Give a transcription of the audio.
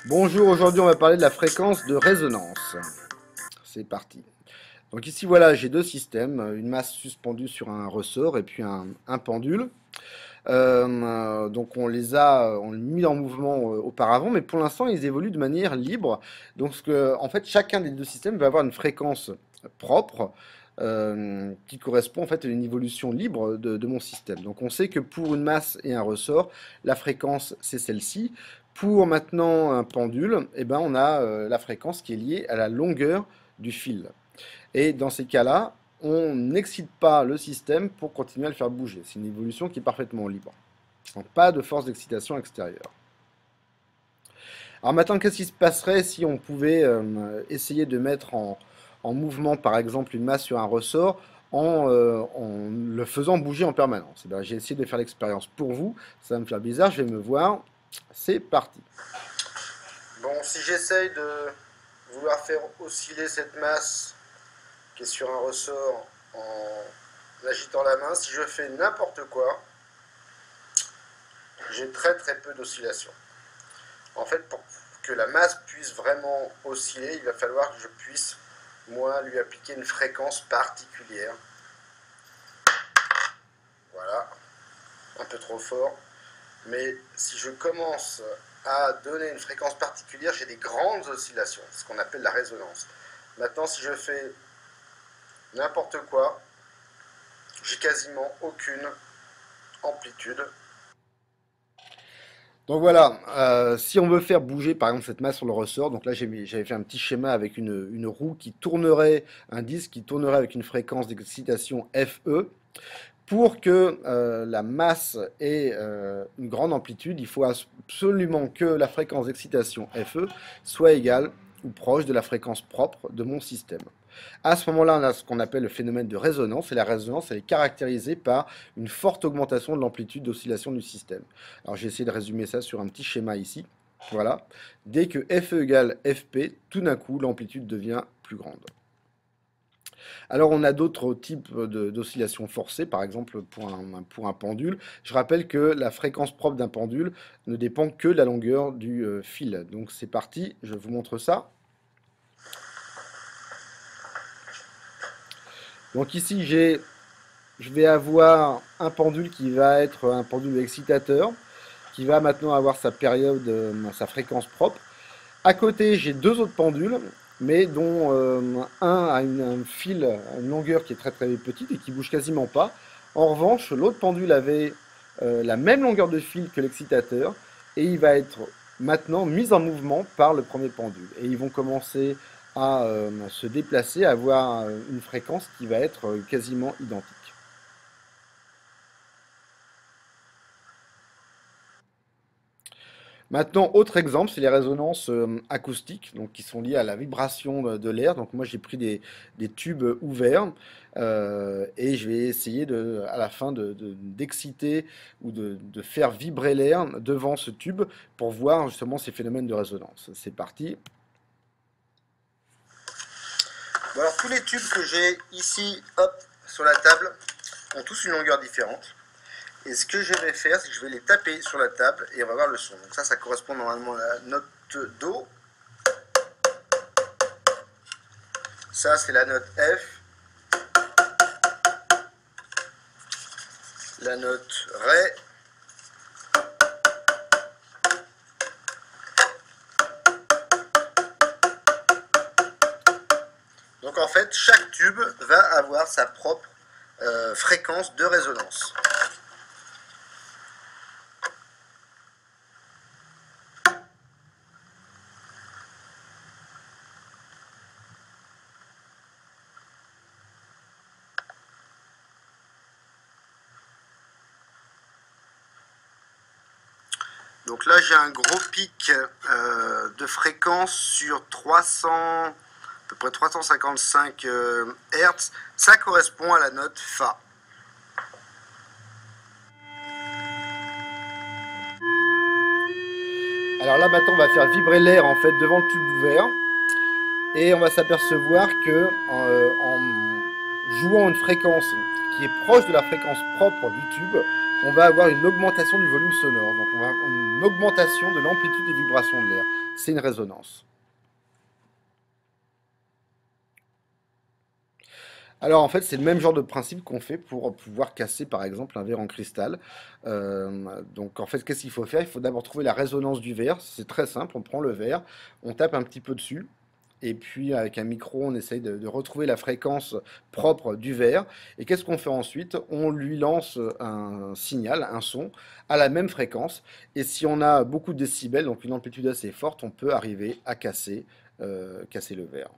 Bonjour, aujourd'hui on va parler de la fréquence de résonance. C'est parti. Donc ici voilà, j'ai deux systèmes, une masse suspendue sur un ressort et puis un pendule. Donc on les mis en mouvement auparavant, mais pour l'instant ils évoluent de manière libre. Donc en fait chacun des deux systèmes va avoir une fréquence propre qui correspond en fait à une évolution libre de mon système. Donc on sait que pour une masse et un ressort, la fréquence c'est celle-ci. Pour maintenant un pendule, eh ben, on a la fréquence qui est liée à la longueur du fil. Et dans ces cas-là, on n'excite pas le système pour continuer à le faire bouger. C'est une évolution qui est parfaitement libre. Donc pas de force d'excitation extérieure. Alors maintenant, qu'est-ce qui se passerait si on pouvait essayer de mettre en mouvement, par exemple, une masse sur un ressort en le faisant bouger en permanence? Ben, j'ai essayé de faire l'expérience pour vous. Ça va me faire bizarre, je vais me voir. C'est parti. Bon, si j'essaye de vouloir faire osciller cette masse qui est sur un ressort en agitant la main, si je fais n'importe quoi, j'ai très peu d'oscillation. En fait, pour que la masse puisse vraiment osciller, il va falloir que je puisse, moi, lui appliquer une fréquence particulière. Voilà, un peu trop fort. Mais si je commence à donner une fréquence particulière, j'ai des grandes oscillations, ce qu'on appelle la résonance. Maintenant, si je fais n'importe quoi, j'ai quasiment aucune amplitude. Donc voilà, si on veut faire bouger par exemple cette masse sur le ressort, donc là j'avais fait un petit schéma avec une roue qui tournerait, un disque qui tournerait avec une fréquence d'excitation FE. Pour que la masse ait une grande amplitude, il faut absolument que la fréquence d'excitation FE soit égale ou proche de la fréquence propre de mon système. À ce moment-là, on a ce qu'on appelle le phénomène de résonance, et la résonance elle est caractérisée par une forte augmentation de l'amplitude d'oscillation du système. Alors j'ai essayé de résumer ça sur un petit schéma ici. Voilà. Dès que FE égale FP, tout d'un coup, l'amplitude devient plus grande. Alors on a d'autres types d'oscillations forcées, par exemple pour un pendule. Je rappelle que la fréquence propre d'un pendule ne dépend que de la longueur du fil. Donc c'est parti, je vous montre ça. Donc ici je vais avoir un pendule qui va être un pendule excitateur, qui va maintenant avoir sa période, sa fréquence propre. À côté, j'ai deux autres pendules, mais dont un a un fil, une longueur qui est très petite et qui bouge quasiment pas. En revanche, l'autre pendule avait la même longueur de fil que l'excitateur et il va être maintenant mis en mouvement par le premier pendule. Et ils vont commencer à se déplacer, à avoir une fréquence qui va être quasiment identique. Maintenant, autre exemple, c'est les résonances acoustiques, donc qui sont liées à la vibration de l'air. Donc moi, j'ai pris des tubes ouverts et je vais essayer à la fin d'exciter ou de faire vibrer l'air devant ce tube pour voir justement ces phénomènes de résonance. C'est parti. Bon, alors tous les tubes que j'ai ici, hop, sur la table, ont tous une longueur différente. Et ce que je vais faire, c'est que je vais les taper sur la table et on va voir le son. Donc ça correspond normalement à la note Do. Ça, c'est la note F. La note Ré. Donc en fait, chaque tube va avoir sa propre fréquence de résonance. Donc là, j'ai un gros pic de fréquence sur 300, à peu près 355 Hz. Ça correspond à la note Fa. Alors là maintenant on va faire vibrer l'air en fait devant le tube ouvert et on va s'apercevoir que en jouant une fréquence qui est proche de la fréquence propre du tube, on va avoir une augmentation du volume sonore. Donc on va avoir une augmentation de l'amplitude des vibrations de l'air. C'est une résonance. Alors en fait, c'est le même genre de principe qu'on fait pour pouvoir casser par exemple un verre en cristal. Donc en fait, qu'est-ce qu'il faut faire? Il faut d'abord trouver la résonance du verre. C'est très simple, on prend le verre, on tape un petit peu dessus. Et puis avec un micro, on essaye de retrouver la fréquence propre du verre. Et qu'est-ce qu'on fait ensuite? On lui lance un signal, un son, à la même fréquence. Et si on a beaucoup de décibels, donc une amplitude assez forte, on peut arriver à casser le verre.